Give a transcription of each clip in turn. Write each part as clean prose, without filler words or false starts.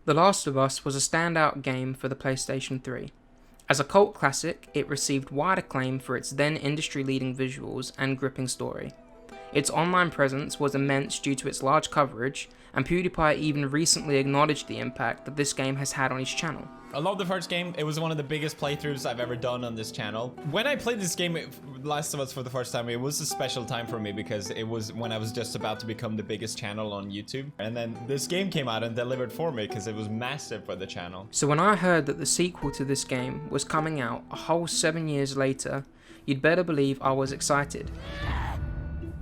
The Last of Us was a standout game for the PlayStation 3. As a cult classic, it received wide acclaim for its then industry-leading visuals and gripping story. Its online presence was immense due to its large coverage, and PewDiePie even recently acknowledged the impact that this game has had on his channel. I love the first game. It was one of the biggest playthroughs I've ever done on this channel. When I played this game, Last of Us, for the first time, it was a special time for me because it was when I was just about to become the biggest channel on YouTube. And then this game came out and delivered for me because it was massive for the channel. So when I heard that the sequel to this game was coming out a whole 7 years later, you'd better believe I was excited.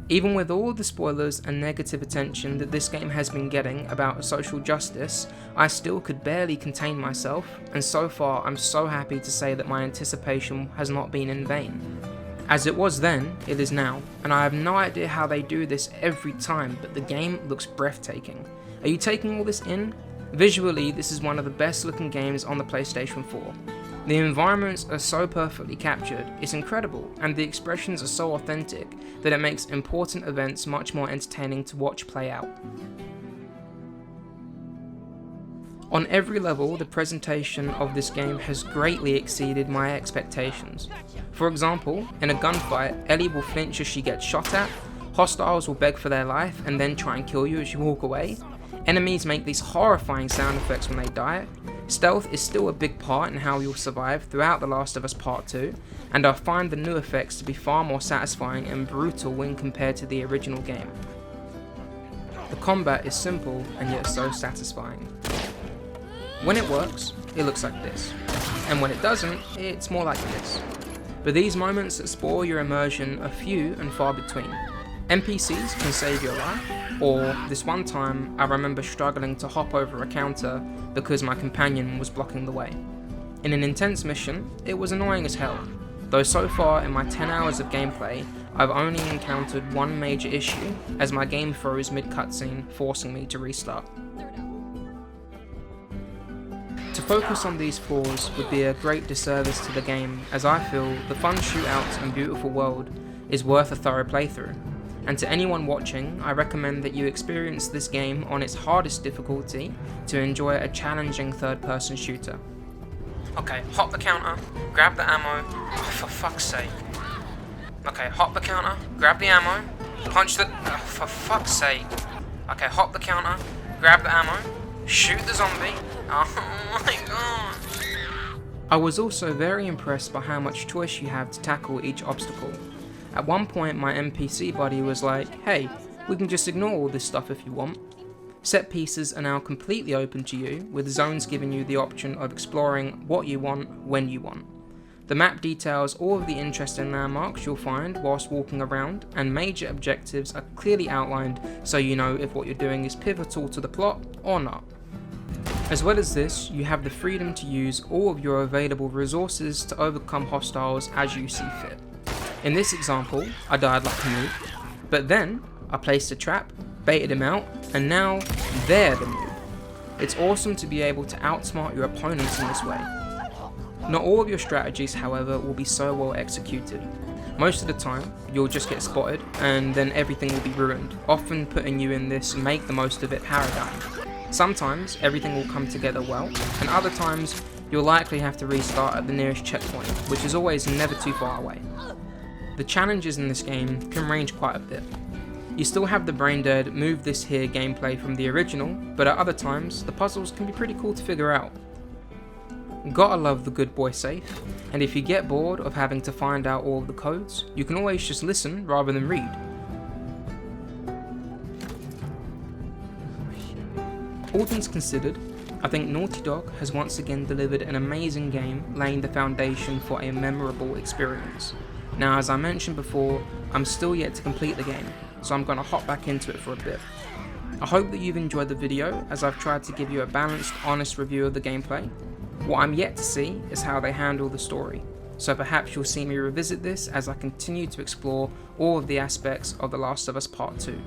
Even with all the spoilers and negative attention that this game has been getting about social justice, I still could barely contain myself, and so far I'm so happy to say that my anticipation has not been in vain. As it was then, it is now, and I have no idea how they do this every time, but the game looks breathtaking. Are you taking all this in? Visually, this is one of the best looking games on the PlayStation 4. The environments are so perfectly captured, it's incredible, and the expressions are so authentic that it makes important events much more entertaining to watch play out. On every level, the presentation of this game has greatly exceeded my expectations. For example, in a gunfight, Ellie will flinch as she gets shot at, hostiles will beg for their life and then try and kill you as you walk away, enemies make these horrifying sound effects when they die. Stealth is still a big part in how you'll survive throughout The Last of Us Part 2, and I find the new effects to be far more satisfying and brutal when compared to the original game. The combat is simple and yet so satisfying. When it works, it looks like this, and when it doesn't, it's more like this. But these moments that spoil your immersion are few and far between. NPCs can save your life, or this one time I remember struggling to hop over a counter because my companion was blocking the way. In an intense mission, it was annoying as hell, though so far in my 10 hours of gameplay, I've only encountered one major issue as my game froze mid-cutscene, forcing me to restart. To focus on these flaws would be a great disservice to the game, as I feel the fun shootouts and beautiful world is worth a thorough playthrough. And to anyone watching, I recommend that you experience this game on its hardest difficulty to enjoy a challenging third-person shooter. Okay, hop the counter, grab the ammo, oh, for fuck's sake. Okay, hop the counter, grab the ammo, punch the, oh, for fuck's sake. Okay, hop the counter, grab the ammo, shoot the zombie, oh my god. I was also very impressed by how much choice you have to tackle each obstacle. At one point my NPC buddy was like, hey, we can just ignore all this stuff if you want. Set pieces are now completely open to you, with zones giving you the option of exploring what you want, when you want. The map details all of the interesting landmarks you'll find whilst walking around, and major objectives are clearly outlined so you know if what you're doing is pivotal to the plot or not. As well as this, you have the freedom to use all of your available resources to overcome hostiles as you see fit. In this example, I died like a noob, but then I placed a trap, baited him out, and now they're the noob. It's awesome to be able to outsmart your opponents in this way. Not all of your strategies, however, will be so well executed. Most of the time, you'll just get spotted, and then everything will be ruined, often putting you in this make the most of it paradigm. Sometimes, everything will come together well, and other times, you'll likely have to restart at the nearest checkpoint, which is always never too far away. The challenges in this game can range quite a bit. You still have the brain dead move this here gameplay from the original, but at other times, the puzzles can be pretty cool to figure out. Gotta love the good boy safe, and if you get bored of having to find out all of the codes, you can always just listen rather than read. All things considered, I think Naughty Dog has once again delivered an amazing game, laying the foundation for a memorable experience. Now, as I mentioned before, I'm still yet to complete the game, so I'm going to hop back into it for a bit. I hope that you've enjoyed the video, as I've tried to give you a balanced, honest review of the gameplay. What I'm yet to see is how they handle the story, so perhaps you'll see me revisit this as I continue to explore all of the aspects of The Last of Us Part 2.